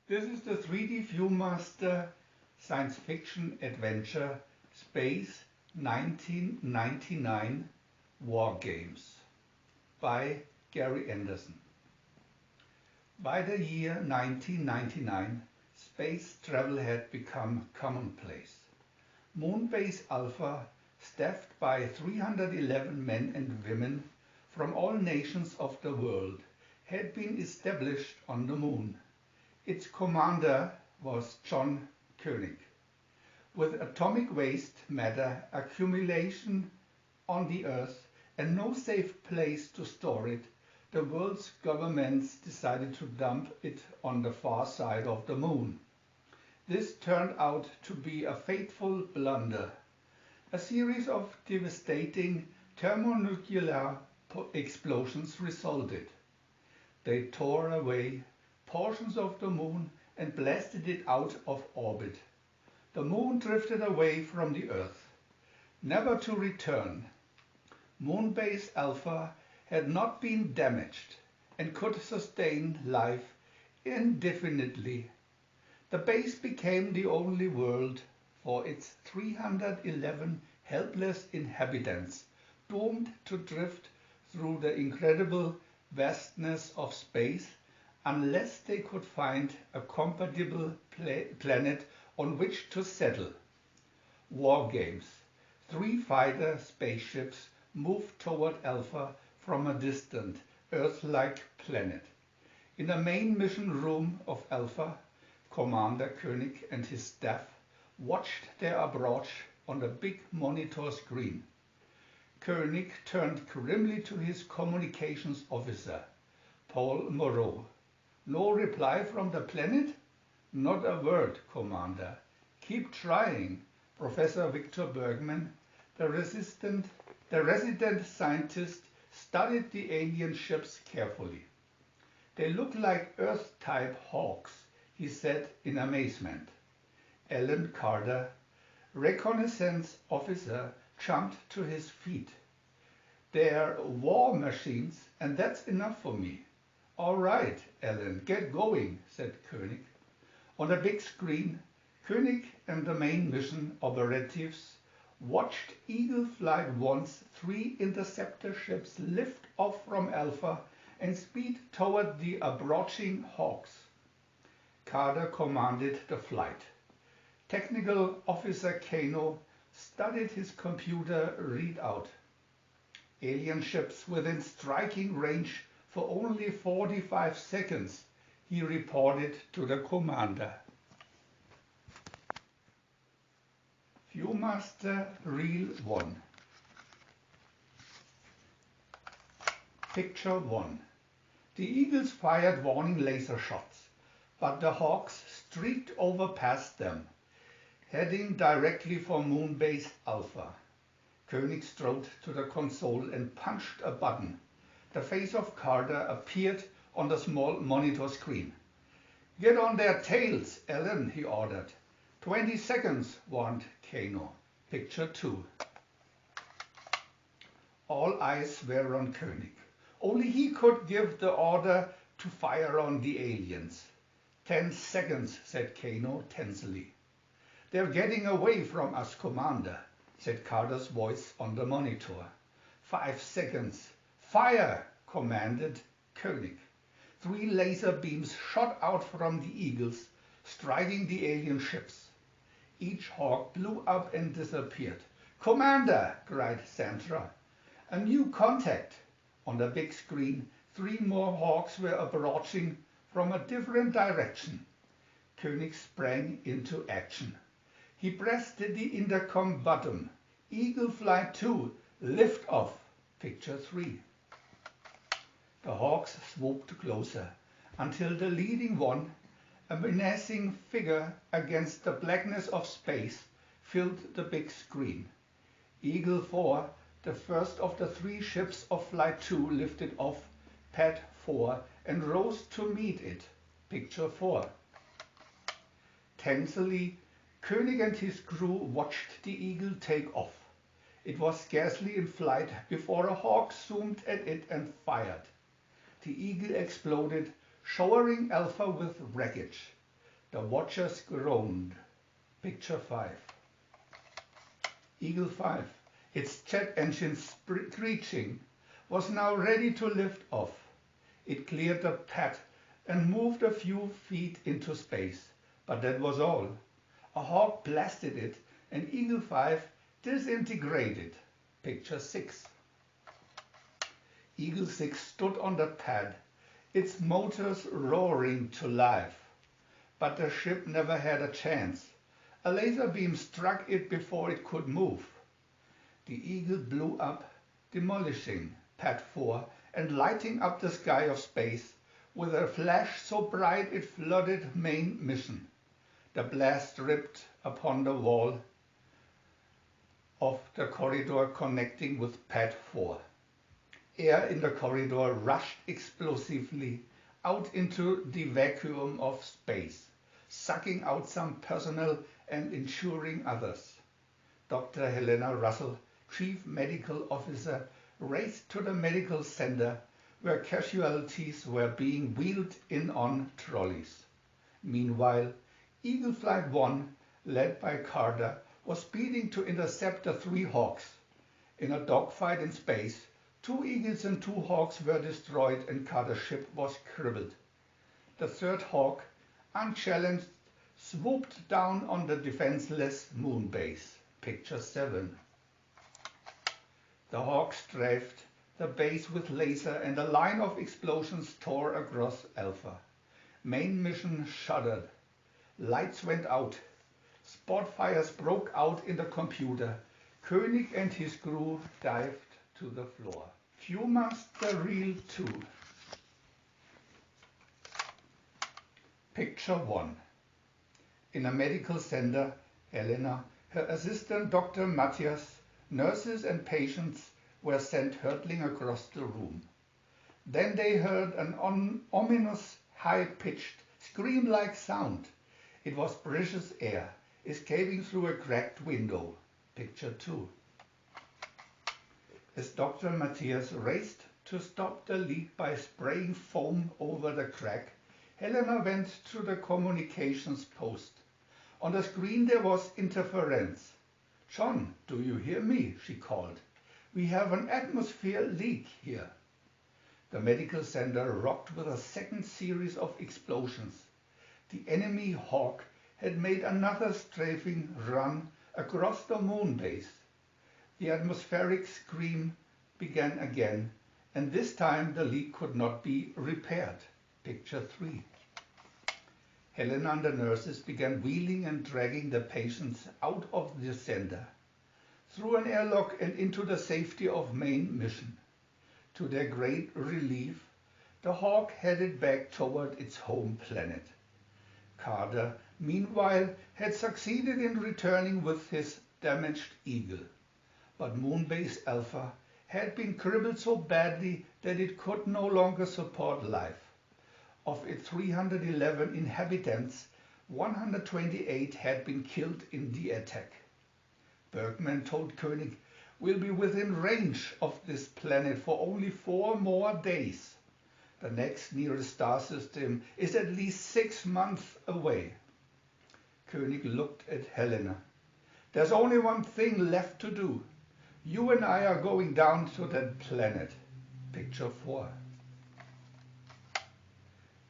This is the 3D Viewmaster science fiction adventure Space 1999 War Games by Gerry Anderson. By the year 1999, space travel had become commonplace. Moonbase Alpha, staffed by 311 men and women from all nations of the world, had been established on the moon. Its commander was John Koenig. With atomic waste matter accumulation on the Earth and no safe place to store it, the world's governments decided to dump it on the far side of the moon. This turned out to be a fateful blunder. A series of devastating thermonuclear explosions resulted. They tore away portions of the moon and blasted it out of orbit. The moon drifted away from the Earth, never to return. Moonbase Alpha had not been damaged and could sustain life indefinitely. The base became the only world for its 311 helpless inhabitants, doomed to drift through the incredible vastness of space unless they could find a compatible planet on which to settle. War games. 3 fighter spaceships moved toward Alpha from a distant, Earth-like planet. In the main mission room of Alpha, Commander Koenig and his staff watched their approach on the big monitor screen. Koenig turned grimly to his communications officer, Paul Moreau. No reply from the planet? Not a word, Commander. Keep trying. Professor Victor Bergman, the resident scientist, studied the alien ships carefully. They look like Earth-type hawks, he said in amazement. Alan Carter, reconnaissance officer, jumped to his feet. They're war machines, and that's enough for me. All right, Alan, get going, said Koenig. On a big screen, Koenig and the main mission operatives watched Eagle Flight 1's 3 interceptor ships lift off from Alpha and speed toward the approaching Hawks. Carter commanded the flight. Technical Officer Kano studied his computer readout. Alien ships within striking range for only 45 seconds, he reported to the commander. Viewmaster Reel 1. Picture 1. The Eagles fired warning laser shots, but the Hawks streaked over past them, heading directly for Moonbase Alpha. Koenig strode to the console and punched a button. The face of Carter appeared on the small monitor screen. Get on their tails, Alan, he ordered. 20 seconds, warned Kano. Picture 2. All eyes were on Koenig. Only he could give the order to fire on the aliens. 10 seconds, said Kano tensely. They're getting away from us, Commander, said Carter's voice on the monitor. 5 seconds. Fire, commanded Koenig. 3 laser beams shot out from the Eagles, striking the alien ships. Each hawk blew up and disappeared. Commander, cried Sandra. A new contact. On the big screen, 3 more hawks were approaching from a different direction. Koenig sprang into action. He pressed the intercom button. Eagle Flight 2, lift off. Picture 3. The hawks swooped closer until the leading one, a menacing figure against the blackness of space, filled the big screen. Eagle 4, the first of the 3 ships of Flight 2, lifted off Pad 4 and rose to meet it. Picture 4. Tensely, Koenig and his crew watched the Eagle take off. It was scarcely in flight before a hawk zoomed at it and fired. The Eagle exploded, showering Alpha with wreckage. The watchers groaned. Picture 5. Eagle 5, its jet engine screeching, was now ready to lift off. It cleared the pad and moved a few feet into space, but that was all. A hawk blasted it and Eagle 5 disintegrated. Picture 6. Eagle 6 stood on the pad, its motors roaring to life. But the ship never had a chance. A laser beam struck it before it could move. The Eagle blew up, demolishing Pad 4 and lighting up the sky of space with a flash so bright it flooded main mission. The blast ripped upon the wall of the corridor connecting with Pad 4. Air in the corridor rushed explosively out into the vacuum of space, sucking out some personnel and insuring others. Dr. Helena Russell, Chief Medical Officer, raced to the medical center where casualties were being wheeled in on trolleys. Meanwhile, Eagle Flight 1, led by Carter, was speeding to intercept the 3 Hawks. In a dogfight in space, 2 Eagles and 2 Hawks were destroyed and Carter's ship was crippled. The 3rd Hawk, unchallenged, swooped down on the defenseless moon base. Picture 7. The Hawk strafed the base with laser and a line of explosions tore across Alpha. Main mission shuddered. Lights went out. Spot fires broke out in the computer. Koenig and his crew dived to the floor. Viewmaster Reel 2. Picture 1. In a medical center, Helena, her assistant Dr. Matthias, nurses and patients were sent hurtling across the room. Then they heard an ominous, high-pitched, scream-like sound. It was precious air, escaping through a cracked window. Picture 2. As Dr. Matthias raced to stop the leak by spraying foam over the crack, Helena went to the communications post. On the screen there was interference. "John, do you hear me?" she called. "We have an atmosphere leak here." The medical center rocked with a second series of explosions. The enemy Hawk had made another strafing run across the moon base. The atmospheric scream began again, and this time the leak could not be repaired. Picture 3. Helena and the nurses began wheeling and dragging the patients out of the center, through an airlock and into the safety of main mission. To their great relief, the Hawk headed back toward its home planet. Carter, meanwhile, had succeeded in returning with his damaged Eagle, but Moonbase Alpha had been crippled so badly that it could no longer support life. Of its 311 inhabitants, 128 had been killed in the attack. Bergman told Koenig, "We'll be within range of this planet for only 4 more days. The next nearest star system is at least 6 months away." Koenig looked at Helena. "There's only one thing left to do. You and I are going down to that planet." Picture 4.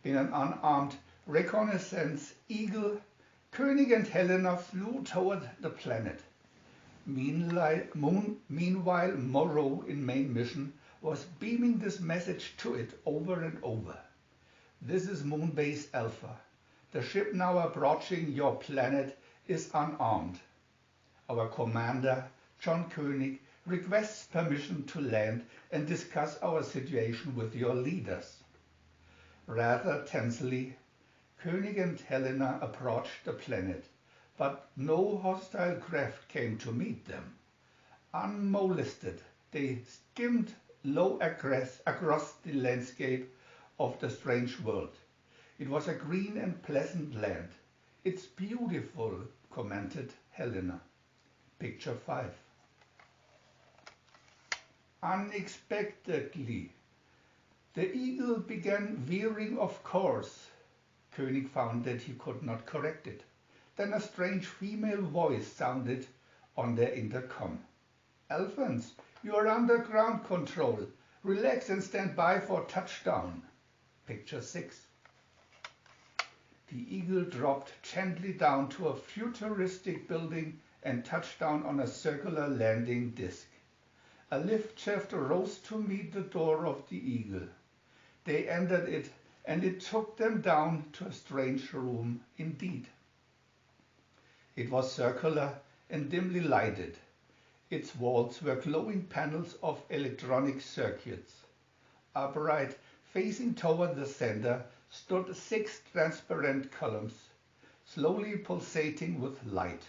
In an unarmed reconnaissance eagle, Koenig and Helena flew toward the planet. Meanwhile, Morrow in main mission was beaming this message to it over and over. "This is Moonbase Alpha. The ship now approaching your planet is unarmed. Our commander, John Koenig, requests permission to land and discuss our situation with your leaders." Rather tensely, Koenig and Helena approached the planet, but no hostile craft came to meet them. Unmolested, they skimmed low across the landscape of the strange world. It was a green and pleasant land. "It's beautiful," commented Helena. Picture 5. Unexpectedly, the Eagle began veering off course. Koenig found that he could not correct it. Then a strange female voice sounded on their intercom. "Elephants, you are under ground control. Relax and stand by for touchdown." Picture 6. The eagle dropped gently down to a futuristic building and touched down on a circular landing disc. A lift shaft rose to meet the door of the eagle. They entered it, and it took them down to a strange room indeed. It was circular and dimly lighted. Its walls were glowing panels of electronic circuits. Upright, facing toward the center, stood 6 transparent columns, slowly pulsating with light.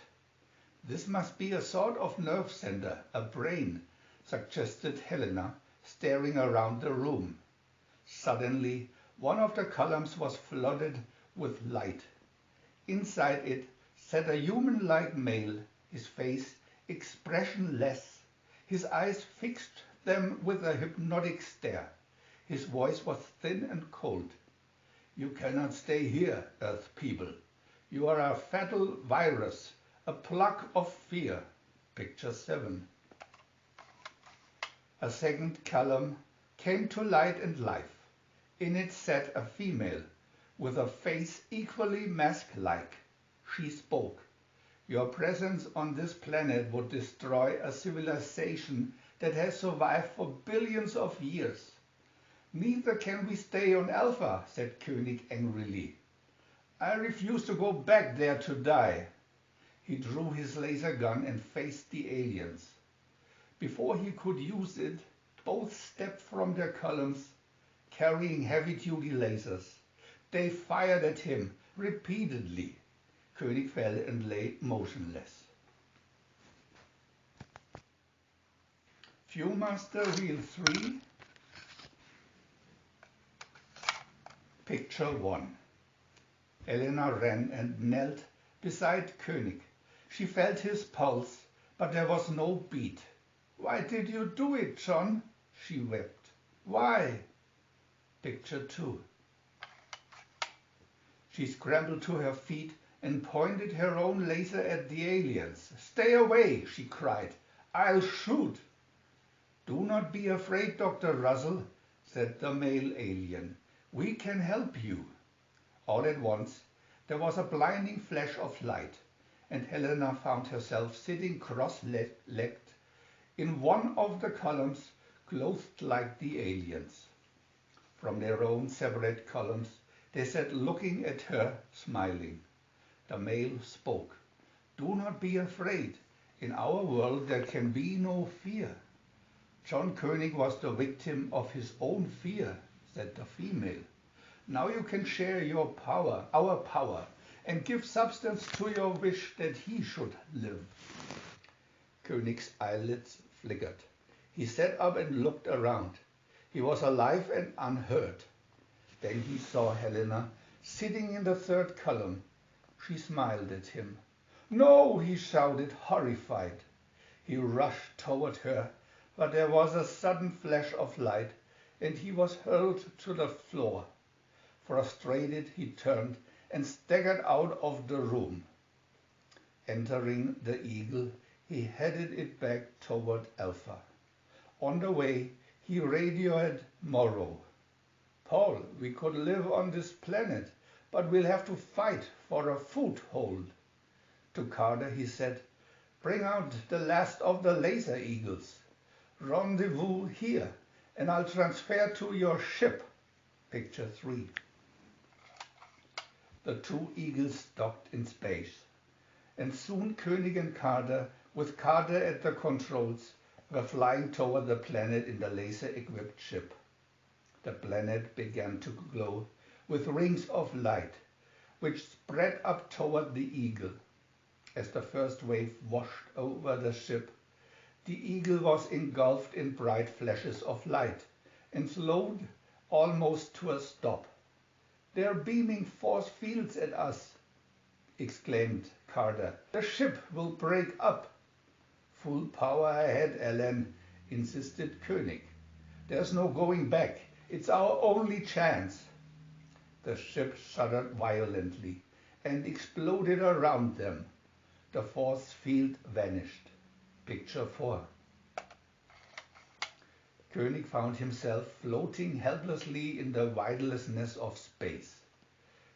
"This must be a sort of nerve center, a brain," suggested Helena, staring around the room. Suddenly, one of the columns was flooded with light. Inside it sat a human-like male, his face expressionless. His eyes fixed them with a hypnotic stare. His voice was thin and cold. "You cannot stay here, Earth people. You are a fatal virus, a plug of fear." Picture 7. A second column came to light and life. In it sat a female, with a face equally mask-like. She spoke. "Your presence on this planet would destroy a civilization that has survived for billions of years." "Neither can we stay on Alpha," said Koenig angrily. "I refuse to go back there to die." He drew his laser gun and faced the aliens. Before he could use it, both stepped from their columns, carrying heavy-duty lasers. They fired at him repeatedly. Koenig fell and lay motionless. Viewmaster Reel 3. Picture 1. Helena ran and knelt beside Koenig. She felt his pulse, but there was no beat. "Why did you do it, John?" she wept. "Why?" Picture 2. She scrambled to her feet and pointed her own laser at the aliens. "Stay away," she cried. "I'll shoot." "Do not be afraid, Dr. Russell," said the male alien. "We can help you." All at once, there was a blinding flash of light, and Helena found herself sitting cross-legged in one of the columns, clothed like the aliens. From their own separate columns, they sat looking at her, smiling. The male spoke. "Do not be afraid. In our world there can be no fear." "John Koenig was the victim of his own fear," said the female. "Now you can share your power, our power, and give substance to your wish that he should live." Koenig's eyelids flickered. He sat up and looked around. He was alive and unhurt. Then he saw Helena sitting in the 3rd column. She smiled at him. "No!" he shouted, horrified. He rushed toward her, but there was a sudden flash of light, and he was hurled to the floor. Frustrated, he turned and staggered out of the room. Entering the Eagle, he headed it back toward Alpha. On the way, he radioed Morrow. "Paul, we could live on this planet, but we'll have to fight for a foothold." To Carter he said, "Bring out the last of the laser eagles. Rendezvous here, and I'll transfer to your ship." Picture 3. The 2 eagles docked in space, and soon Koenig and Carter, with Carter at the controls, were flying toward the planet in the laser-equipped ship. The planet began to glow with rings of light, which spread up toward the Eagle. As the first wave washed over the ship, the Eagle was engulfed in bright flashes of light and slowed almost to a stop. "They're beaming force fields at us," exclaimed Carter. "The ship will break up." "Full power ahead, Ellen," insisted Koenig. "There's no going back. It's our only chance." The ship shuddered violently and exploded around them. The force field vanished. Picture 4. Koenig found himself floating helplessly in the widelessness of space.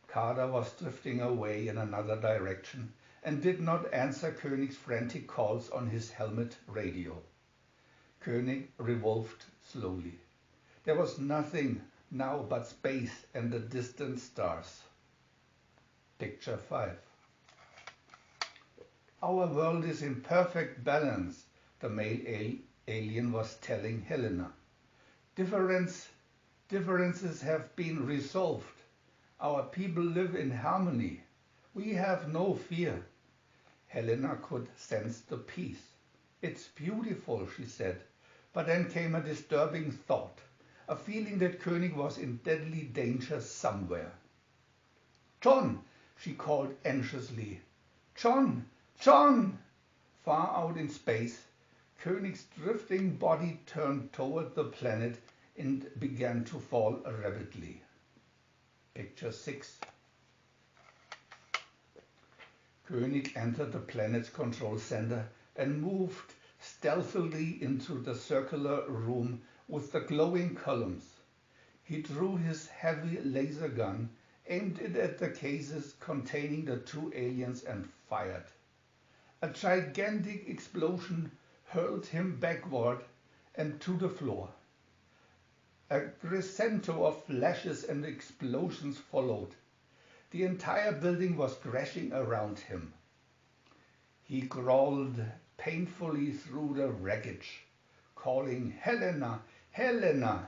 Carter was drifting away in another direction and did not answer Koenig's frantic calls on his helmet radio. Koenig revolved slowly. There was nothing now but space and the distant stars. Picture 5. Our world is in perfect balance, the male alien was telling Helena. Differences have been resolved. Our people live in harmony. We have no fear. Helena could sense the peace. It's beautiful, she said, but then came a disturbing thought, a feeling that Koenig was in deadly danger somewhere. John, she called anxiously. John! John! Far out in space, Koenig's drifting body turned toward the planet and began to fall rapidly. Picture 6. Koenig entered the planet's control center and moved stealthily into the circular room with the glowing columns. He drew his heavy laser gun, aimed it at the cases containing the two aliens and fired. A gigantic explosion hurled him backward and to the floor. A crescendo of flashes and explosions followed. The entire building was crashing around him. He crawled painfully through the wreckage, calling, "Helena, Helena!"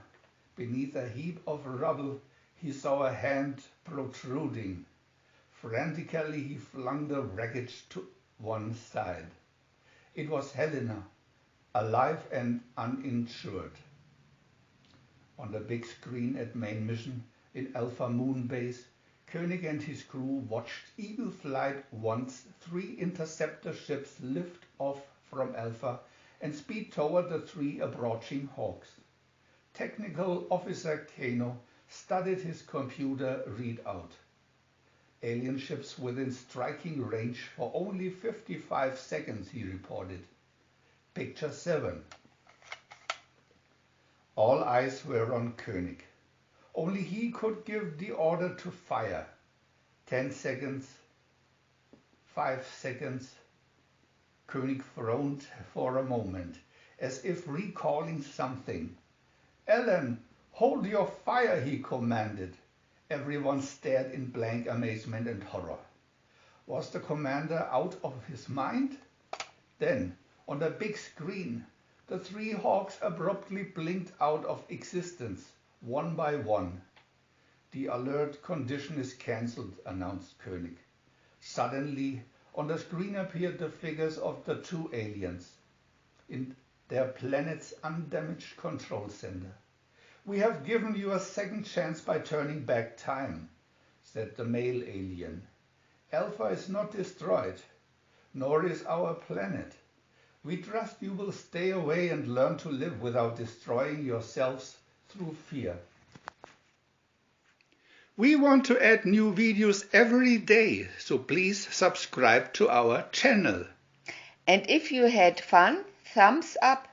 Beneath a heap of rubble, he saw a hand protruding. Frantically, he flung the wreckage to one side. It was Helena, alive and uninjured. On the big screen at Main Mission in Alpha Moon Base, Koenig and his crew watched Eagle Flight 1's 3 interceptor ships lift off from Alpha and speed toward the 3 approaching Hawks. Technical Officer Kano studied his computer readout. Alien ships within striking range for only 55 seconds, he reported. Picture 7. All eyes were on Koenig. Only he could give the order to fire. 10 seconds, 5 seconds. Koenig frowned for a moment, as if recalling something. "Ellen, hold your fire," he commanded. Everyone stared in blank amazement and horror. Was the commander out of his mind? Then, on the big screen, the 3 Hawks abruptly blinked out of existence, one by one. "The alert condition is cancelled," announced Koenig. Suddenly, on the screen appeared the figures of the 2 aliens in their planet's undamaged control center. "We have given you a second chance by turning back time," said the male alien. "Alpha is not destroyed, nor is our planet. We trust you will stay away and learn to live without destroying yourselves through fear." We want to add new videos every day, so please subscribe to our channel. And if you had fun, thumbs up.